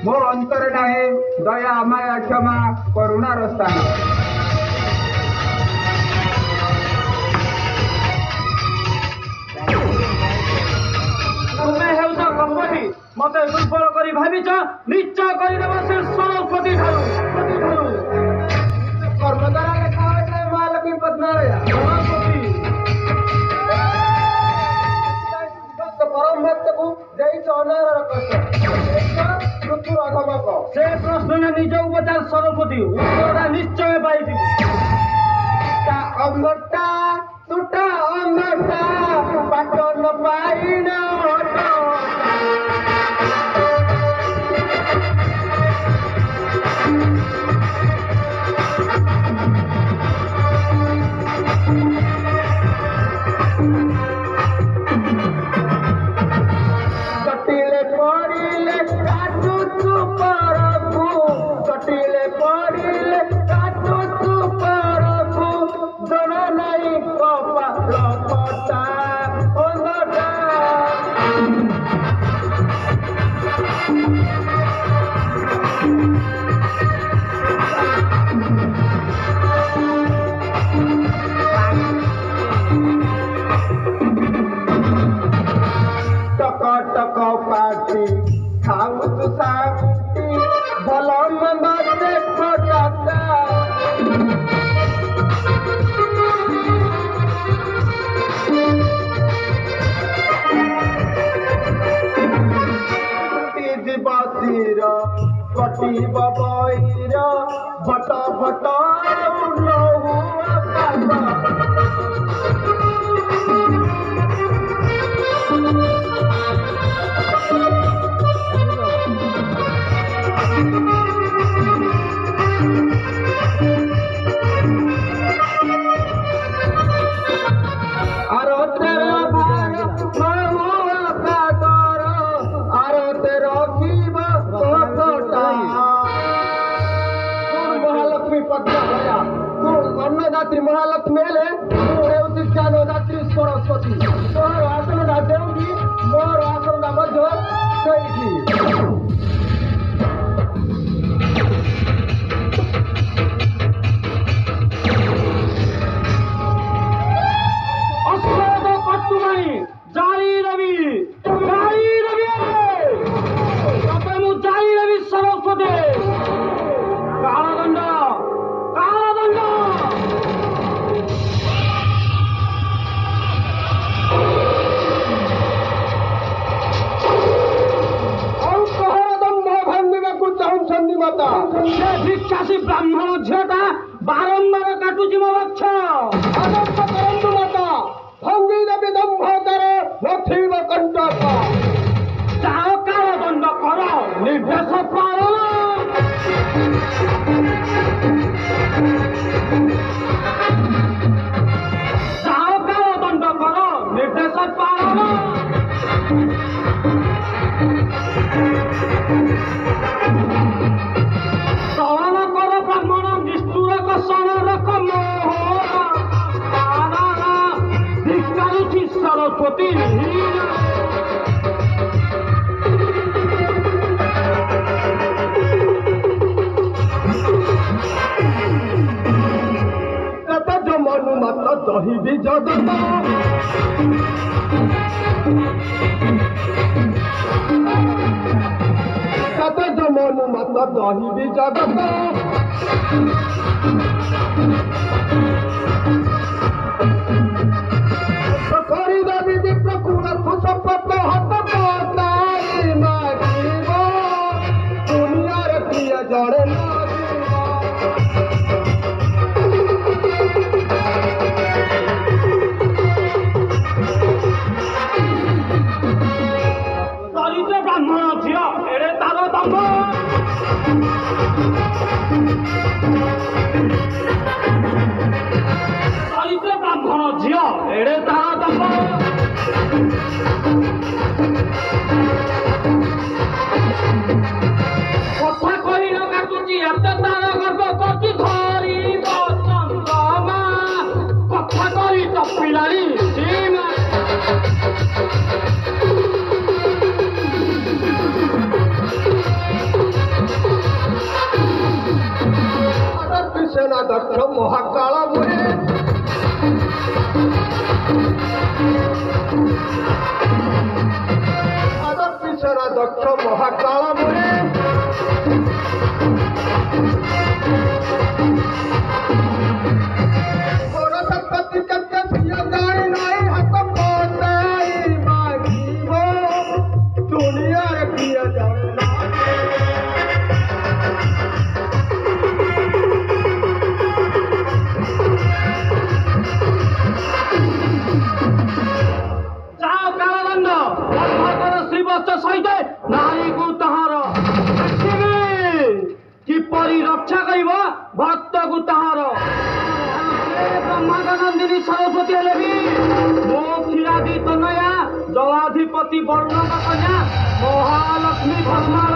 ମୋ ଅନ୍ତରେ ନାହିଁ ଦୟା ମାୟା କ୍ଷମା କରୁଣାର ସ୍ଥାନ। ତୁମେ ହେଉଛ କପଟୀ, ମତେ ଦୁର୍ବଳ କରି ଭାବିଛ ନିଶ୍ଚୟ କରିଦେବ ସେ ସରସ୍ୱତୀ ଠାରୁ କର୍ମ ଦ୍ୱାରା ଲେଖା ହୋଇଥାଏ ମହାଲକ୍ଷ୍ମୀ ପଦ୍ମାଳୟା। ପରମ ଭକ୍ତକୁ ଦେଇଛ ଅନୟର କଷ୍ଟ ମୃତ୍ୟୁର ଅଧମକ। ସେ ପ୍ରଶ୍ନରେ ନିଜ ଉପଚାର ସରସ୍ୱତୀ ଉତ୍ତରଟା ନିଶ୍ଚୟ ପାଇଯିବି। ଅମଟା ତୁଟା ଅମଟା ପାଟ ନ ପାଇନ କଟିଲେ ପଡ଼ିଲେ କାଟୁଛୁ ପରକୁ କଟିଲେ ପଡ଼ିଲେ କାଟୁଛୁ ପରକୁ ଜଣ ନାଇଁ କପାଳ କଟା ଅଙ୍ଗଟା। ଟକ ଟକ ପାଟି ଖାଉଛୁ ସାଟି ଭଲ ମନ୍ଦ ଦେଖ ଦାଦା। ଯିବ ଶିର କଟିବ ବୈର ଭଟ ଭଟ ନହୁଆ ପାଦ। ଅନ୍ନଦାତ୍ରୀ ମହାଲକ୍ଷ୍ମୀ ହେଲେ ମୁଁ ହେଉଛି ଜ୍ଞାନଦାତ୍ରୀ ସରସ୍ୱତୀ। ତୋର ଆସନଟା ଯେଉଁଠି ମୋର ଆସନଟା ମଧ୍ୟ ସେଇଠି। ଅଶ୍ରଦ କଟୁମାଣି ଜାରି ରବି ତତେ ମୁଁ ଜାରି ରବି ସରସ୍ୱତୀ। କାଳଦଣ୍ଡ କାଳଦଣ୍ଡ। ଆଉ କହର ଦମ୍ଭ ଭାଙ୍ଗିବାକୁ ଚାହୁଁଛନ୍ତି ମାତା। ସେ ଭିକ୍ଷାସୀ ବ୍ରାହ୍ମଣ ଝିଅଟା ବାରମ୍ବାର କାଟୁଛି ମୋ ବକ୍ଷ। ଆଦର୍ଶ କରନ୍ତୁ ମାତା ଭଙ୍ଗି ଦେବି ଦମ୍ଭତାର ନଥିବ କଣ୍ଟକ। ଯାଅ କାଳଦଣ୍ଡ କର ନିର୍ଦ୍ଦେଶ ପାଳନ। ଯାଅ କାଳଦଣ୍ଡ କର ନିର୍ଦ୍ଦେଶ ପାଳନ। ଶରଣ କର ବ୍ରାହ୍ମଣ ନିଷ୍ଠୁର କଷଣର ଧିକ୍କାରୁଛି ସରସ୍ୱତୀ। ମନୁ ମାତ ଦହିବି ଜଗତ ମନୁ ମାତ ଦହିବି ଜଗତ। କରିଦେବି ବିପ୍ରକୁଳ ଶପଥ ହତ ମାଗିବ ଦୁନିଆରେ ପ୍ରିୟ ଜଣେ ବ୍ରାହ୍ମଣ ଝିଅ ଏଡେ ତାର ଦମ୍ଭ। ଚରିତ୍ର ବ୍ରାହ୍ମଣ ଝିଅ ଏଡେ ତାର ଦମ୍ଭ। କଥା କହିଲ କାଟୁଛି ଏତେ ତାର ଗର୍ବ କରୁଛି ଧରିବ ଚନ୍ଦ୍ରମା। କଥା କହି ଟପିଲାଣି ସୀମା। ମହାକାଳ ମୁହେ ଆଦର୍ଶର ଦକ୍ଷ ମହାକାଳ ମୁହେ ସରସ୍ୱତୀ କେତେ ଝିଅ ଜାଣି ନାହିଁ ହାତ ପତାଇ ମାଗିବ ଦୁନିଆରେ କିଏ ଜାଣେ ନା ଯାଅ କାଳଦଣ୍ଡ ଅର୍ଥକର ଶ୍ରୀବତ୍ସ ସହିତ ନାରୀକୁ ତାହାର କିପରି ରକ୍ଷା କରିବ ଭକ୍ତକୁ ତାହାର ବ୍ରହ୍ମାଣ୍ଡନନ୍ଦିନୀ ସରସ୍ୱତୀ ହେଲେ ବି ମୋ କ୍ଷୀରାଦି ତନୟା ଜଳାଧିପତି ବର୍ଣ୍ଣଙ୍କ କନ୍ୟା ମହାଲକ୍ଷ୍ମୀ ଧର୍ମାଳ